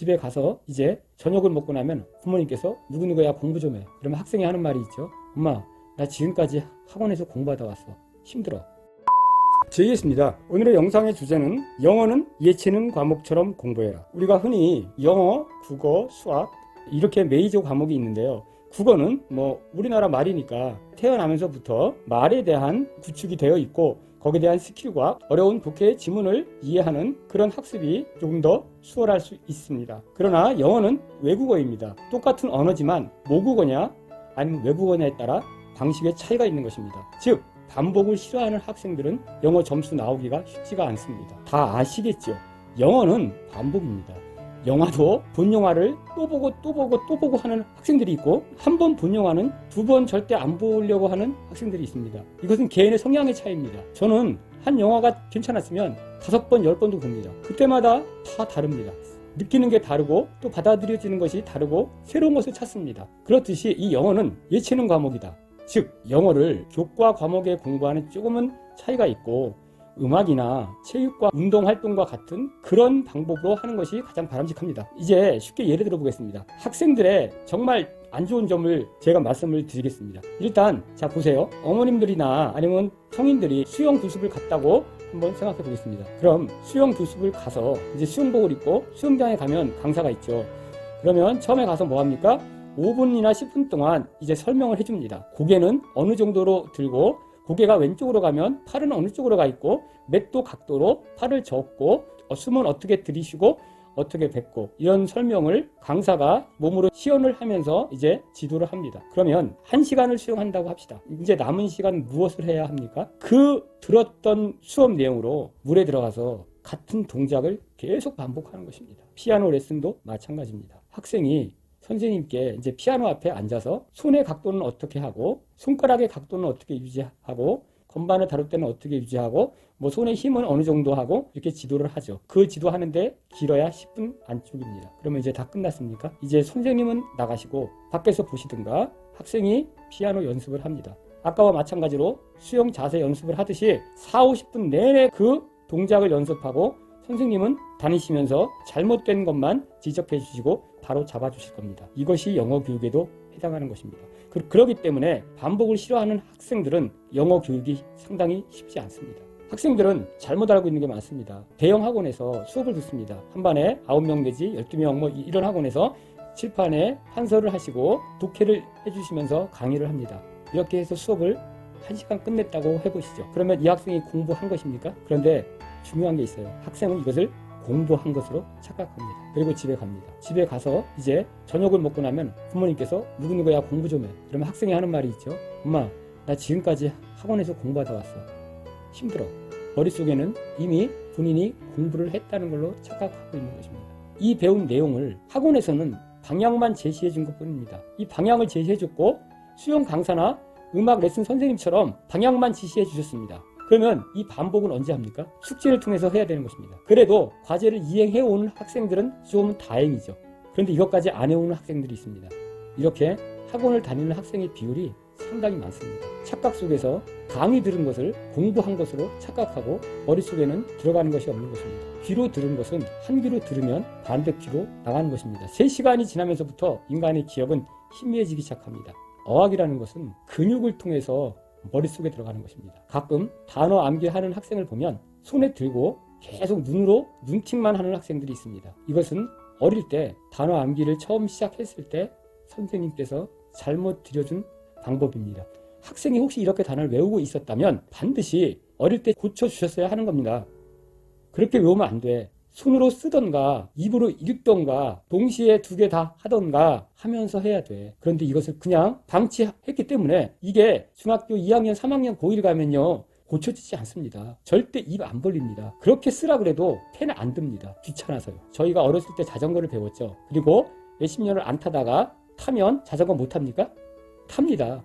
집에 가서 이제 저녁을 먹고 나면 부모님께서 누구누구야 공부 좀 해. 그러면 학생이 하는 말이 있죠. 엄마, 나 지금까지 학원에서 공부하다 왔어. 힘들어. 제이했습니다. 오늘의 영상의 주제는 영어는 예체능 과목처럼 공부해라. 우리가 흔히 영어, 국어, 수학 이렇게 메이저 과목이 있는데요. 국어는 우리나라 말이니까 태어나면서부터 말에 대한 구축이 되어 있고 거기에 대한 스킬과 어려운 독해의 지문을 이해하는 그런 학습이 조금 더 수월할 수 있습니다. 그러나 영어는 외국어입니다. 똑같은 언어지만 모국어냐 아니면 외국어냐에 따라 방식의 차이가 있는 것입니다. 즉 반복을 싫어하는 학생들은 영어 점수 나오기가 쉽지가 않습니다. 다 아시겠죠? 영어는 반복입니다. 영화도 본 영화를 또 보고 또 보고 또 보고 하는 학생들이 있고 한 번 본 영화는 두 번 절대 안 보려고 하는 학생들이 있습니다. 이것은 개인의 성향의 차이입니다. 저는 한 영화가 괜찮았으면 5번, 10번도 봅니다. 그때마다 다 다릅니다. 느끼는 게 다르고 또 받아들여지는 것이 다르고 새로운 것을 찾습니다. 그렇듯이 이 영어는 예체능 과목이다. 즉 영어를 교과 과목에 공부하는 조금은 차이가 있고 음악이나 체육과 운동활동과 같은 그런 방법으로 하는 것이 가장 바람직합니다. 이제 쉽게 예를 들어 보겠습니다. 학생들의 정말 안 좋은 점을 제가 말씀을 드리겠습니다. 일단 자 보세요. 어머님들이나 아니면 성인들이 수영 교습을 갔다고 한번 생각해 보겠습니다. 그럼 수영 교습을 가서 이제 수영복을 입고 수영장에 가면 강사가 있죠. 그러면 처음에 가서 뭐 합니까? 5분이나 10분 동안 이제 설명을 해줍니다. 고개는 어느 정도로 들고 고개가 왼쪽으로 가면 팔은 어느 쪽으로 가 있고 몇 도 각도로 팔을 접고 숨은 어떻게 들이쉬고 어떻게 뱉고 이런 설명을 강사가 몸으로 시연을 하면서 이제 지도를 합니다. 그러면 1시간을 수영한다고 합시다. 이제 남은 시간 무엇을 해야 합니까? 그 들었던 수업 내용으로 물에 들어가서 같은 동작을 계속 반복하는 것입니다. 피아노 레슨도 마찬가지입니다. 학생이 선생님께 이제 피아노 앞에 앉아서 손의 각도는 어떻게 하고 손가락의 각도는 어떻게 유지하고 건반을 다룰 때는 어떻게 유지하고 손의 힘은 어느 정도 하고 이렇게 지도를 하죠. 그 지도하는데 길어야 10분 안쪽입니다. 그러면 이제 다 끝났습니까? 이제 선생님은 나가시고 밖에서 보시든가 학생이 피아노 연습을 합니다. 아까와 마찬가지로 수영 자세 연습을 하듯이 4, 50분 내내 그 동작을 연습하고 선생님은 다니시면서 잘못된 것만 지적해 주시고 바로 잡아주실 겁니다. 이것이 영어 교육에도 해당하는 것입니다. 그렇기 때문에 반복을 싫어하는 학생들은 영어 교육이 상당히 쉽지 않습니다. 학생들은 잘못 알고 있는 게 많습니다. 대형 학원에서 수업을 듣습니다. 한 반에 9명 내지 12명 이런 학원에서 칠판에 판서를 하시고 독해를 해주시면서 강의를 합니다. 이렇게 해서 수업을 1시간 끝냈다고 해보시죠. 그러면 이 학생이 공부한 것입니까? 그런데 중요한 게 있어요. 학생은 이것을 공부한 것으로 착각합니다. 그리고 집에 갑니다. 집에 가서 이제 저녁을 먹고 나면 부모님께서 누구누구야 공부 좀 해. 그러면 학생이 하는 말이 있죠. 엄마, 나 지금까지 학원에서 공부하다 왔어. 힘들어. 머릿속에는 이미 본인이 공부를 했다는 걸로 착각하고 있는 것입니다. 이 배운 내용을 학원에서는 방향만 제시해 준 것뿐입니다. 이 방향을 제시해 줬고 수영 강사나 음악 레슨 선생님처럼 방향만 지시해 주셨습니다. 그러면 이 반복은 언제 합니까? 숙제를 통해서 해야 되는 것입니다. 그래도 과제를 이행해 오는 학생들은 좀 다행이죠. 그런데 이것까지 안 해오는 학생들이 있습니다. 이렇게 학원을 다니는 학생의 비율이 상당히 많습니다. 착각 속에서 강의 들은 것을 공부한 것으로 착각하고 머릿속에는 들어가는 것이 없는 것입니다. 귀로 들은 것은 한 귀로 들으면 반대 귀로 나가는 것입니다. 3시간이 지나면서부터 인간의 기억은 희미해지기 시작합니다. 어학이라는 것은 근육을 통해서 머릿속에 들어가는 것입니다. 가끔 단어 암기하는 학생을 보면 손에 들고 계속 눈으로 눈팅만 하는 학생들이 있습니다. 이것은 어릴 때 단어 암기를 처음 시작했을 때 선생님께서 잘못 들여준 방법입니다. 학생이 혹시 이렇게 단어를 외우고 있었다면 반드시 어릴 때 고쳐주셨어야 하는 겁니다. 그렇게 외우면 안 돼. 손으로 쓰던가 입으로 읽던가 동시에 2개 다 하던가 하면서 해야 돼. 그런데 이것을 그냥 방치했기 때문에 이게 중학교 2학년 3학년 고1 가면요 고쳐지지 않습니다. 절대 입 안 벌립니다. 그렇게 쓰라 그래도 펜 안 듭니다. 귀찮아서요. 저희가 어렸을 때 자전거를 배웠죠. 그리고 몇십 년을 안 타다가 타면 자전거 못 탑니까? 탑니다.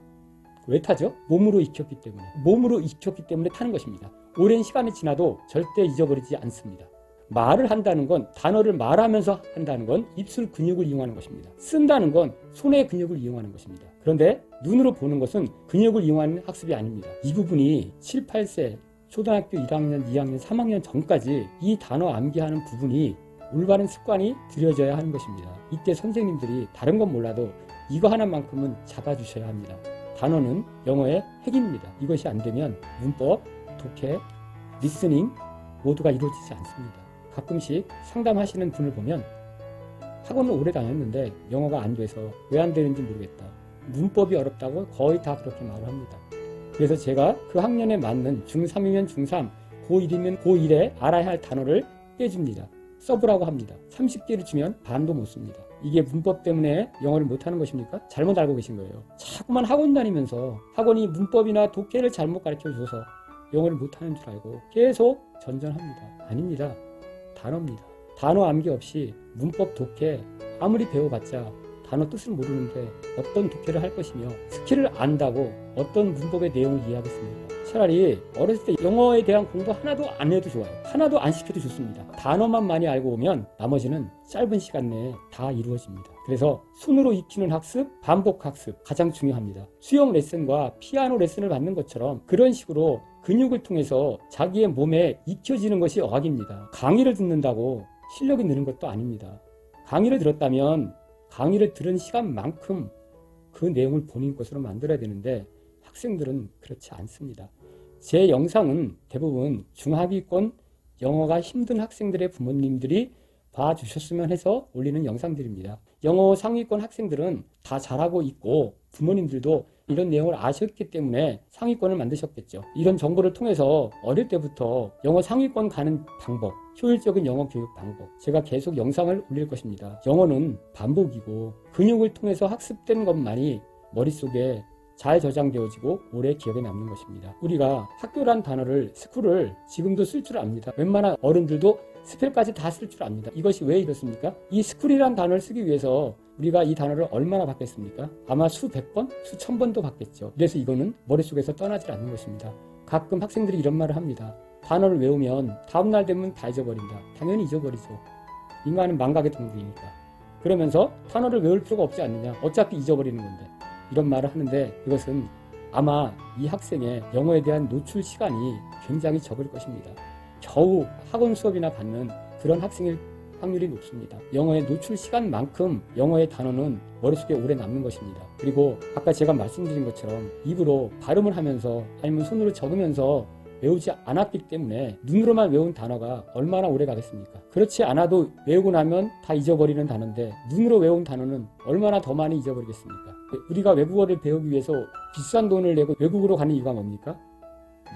왜 타죠? 몸으로 익혔기 때문에. 몸으로 익혔기 때문에 타는 것입니다. 오랜 시간이 지나도 절대 잊어버리지 않습니다. 말을 한다는 건 단어를 말하면서 한다는 건 입술 근육을 이용하는 것입니다. 쓴다는 건 손의 근육을 이용하는 것입니다. 그런데 눈으로 보는 것은 근육을 이용하는 학습이 아닙니다. 이 부분이 7, 8세 초등학교 1학년, 2학년, 3학년 전까지 이 단어 암기하는 부분이 올바른 습관이 들여져야 하는 것입니다. 이때 선생님들이 다른 건 몰라도 이거 하나만큼은 잡아주셔야 합니다. 단어는 영어의 핵입니다. 이것이 안 되면 문법, 독해, 리스닝 모두가 이루어지지 않습니다. 가끔씩 상담하시는 분을 보면 학원을 오래 다녔는데 영어가 안 돼서 왜 안 되는지 모르겠다. 문법이 어렵다고 거의 다 그렇게 말을 합니다. 그래서 제가 그 학년에 맞는 중3이면 중3, 고1이면 고1에 알아야 할 단어를 떼줍니다. 써보라고 합니다. 30개를 주면 반도 못 씁니다. 이게 문법 때문에 영어를 못하는 것입니까? 잘못 알고 계신 거예요. 자꾸만 학원 다니면서 학원이 문법이나 독해를 잘못 가르쳐줘서 영어를 못하는 줄 알고 계속 전전합니다. 아닙니다. 단어입니다. 단어 암기 없이 문법 독해 아무리 배워봤자 단어 뜻을 모르는데 어떤 독해를 할 것이며 스킬을 안다고 어떤 문법의 내용을 이해하겠습니까? 차라리 어렸을 때 영어에 대한 공부 하나도 안 해도 좋아요. 하나도 안 시켜도 좋습니다. 단어만 많이 알고 오면 나머지는 짧은 시간 내에 다 이루어집니다. 그래서 손으로 익히는 학습, 반복 학습 가장 중요합니다. 수영 레슨과 피아노 레슨을 받는 것처럼 그런 식으로 근육을 통해서 자기의 몸에 익혀지는 것이 어학입니다. 강의를 듣는다고 실력이 느는 것도 아닙니다. 강의를 들었다면 강의를 들은 시간만큼 그 내용을 본인 것으로 만들어야 되는데 학생들은 그렇지 않습니다. 제 영상은 대부분 중하위권 영어가 힘든 학생들의 부모님들이 봐주셨으면 해서 올리는 영상들입니다. 영어 상위권 학생들은 다 잘하고 있고 부모님들도 이런 내용을 아셨기 때문에 상위권을 만드셨겠죠. 이런 정보를 통해서 어릴 때부터 영어 상위권 가는 방법, 효율적인 영어 교육 방법 제가 계속 영상을 올릴 것입니다. 영어는 반복이고 근육을 통해서 학습된 것만이 머릿속에 잘 저장되어지고 오래 기억에 남는 것입니다. 우리가 학교란 단어를 스쿨을 지금도 쓸 줄 압니다. 웬만한 어른들도 스펠까지 다 쓸 줄 압니다. 이것이 왜 이렇습니까? 이 스쿨이란 단어를 쓰기 위해서 우리가 이 단어를 얼마나 받겠습니까? 아마 수백 번, 수천 번도 받겠죠. 그래서 이거는 머릿속에서 떠나질 않는 것입니다. 가끔 학생들이 이런 말을 합니다. 단어를 외우면 다음날 되면 다 잊어버린다. 당연히 잊어버리죠. 인간은 망각의 동물이니까. 그러면서 단어를 외울 필요가 없지 않느냐. 어차피 잊어버리는 건데. 이런 말을 하는데 이것은 아마 이 학생의 영어에 대한 노출 시간이 굉장히 적을 것입니다. 겨우 학원 수업이나 받는 그런 학생일 확률이 높습니다. 영어의 노출 시간만큼 영어의 단어는 머릿속에 오래 남는 것입니다. 그리고 아까 제가 말씀드린 것처럼 입으로 발음을 하면서 아니면 손으로 적으면서 외우지 않았기 때문에 눈으로만 외운 단어가 얼마나 오래 가겠습니까? 그렇지 않아도 외우고 나면 다 잊어버리는 단어인데 눈으로 외운 단어는 얼마나 더 많이 잊어버리겠습니까? 우리가 외국어를 배우기 위해서 비싼 돈을 내고 외국으로 가는 이유가 뭡니까?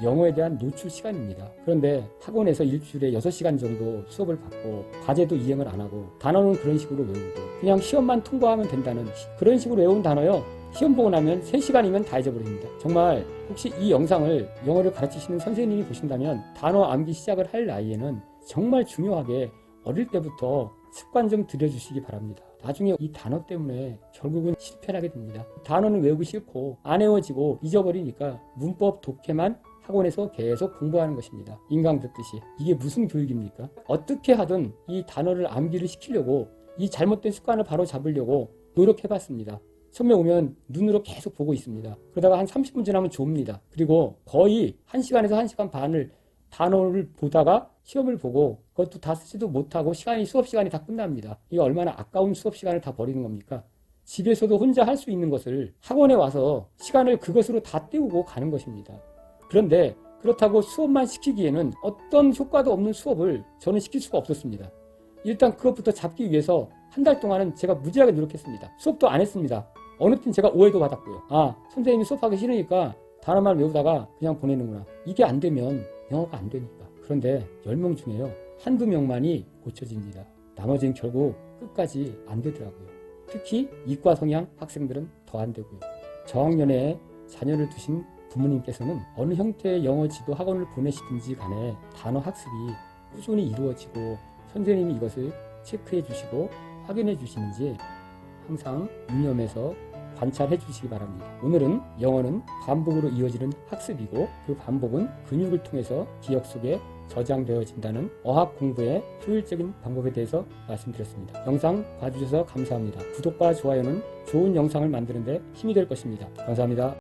영어에 대한 노출 시간입니다. 그런데 학원에서 일주일에 6시간 정도 수업을 받고 과제도 이행을 안 하고 단어는 그런 식으로 외우고 그냥 시험만 통과하면 된다는 그런 식으로 외운 단어요. 시험 보고 나면 3시간이면 다 잊어버립니다. 정말 혹시 이 영상을 영어를 가르치시는 선생님이 보신다면 단어 암기 시작을 할 나이에는 정말 중요하게 어릴 때부터 습관 좀 들여주시기 바랍니다. 나중에 이 단어 때문에 결국은 실패하게 됩니다. 단어는 외우기 싫고 안 외워지고 잊어버리니까 문법 독해만 학원에서 계속 공부하는 것입니다. 인강 듣듯이. 이게 무슨 교육입니까? 어떻게 하든 이 단어를 암기를 시키려고 이 잘못된 습관을 바로 잡으려고 노력해봤습니다. 처음에 오면 눈으로 계속 보고 있습니다. 그러다가 한 30분 지나면 좁니다. 그리고 거의 1시간에서 1시간 반을 단어를 보다가 시험을 보고 그것도 다 쓰지도 못하고 수업 시간이 다 끝납니다. 이게 얼마나 아까운 수업 시간을 다 버리는 겁니까? 집에서도 혼자 할 수 있는 것을 학원에 와서 시간을 그것으로 다 때우고 가는 것입니다. 그런데 그렇다고 수업만 시키기에는 어떤 효과도 없는 수업을 저는 시킬 수가 없었습니다. 일단 그것부터 잡기 위해서 한 달 동안은 제가 무지하게 노력했습니다. 수업도 안 했습니다. 어느 땐 제가 오해도 받았고요. 아, 선생님이 수업하기 싫으니까 단어만 외우다가 그냥 보내는구나. 이게 안 되면 영어가 안 되니까. 그런데 10명 중에요. 한두 명만이 고쳐집니다. 나머지는 결국 끝까지 안 되더라고요. 특히 이과 성향 학생들은 더 안 되고요. 저학년에 자녀를 두신 부모님께서는 어느 형태의 영어 지도 학원을 보내시든지 간에 단어 학습이 꾸준히 이루어지고 선생님이 이것을 체크해 주시고 확인해 주시는지 항상 유념해서 관찰해 주시기 바랍니다. 오늘은 영어는 반복으로 이어지는 학습이고 그 반복은 근육을 통해서 기억 속에 저장되어진다는 어학 공부의 효율적인 방법에 대해서 말씀드렸습니다. 영상 봐주셔서 감사합니다. 구독과 좋아요는 좋은 영상을 만드는 데 힘이 될 것입니다. 감사합니다.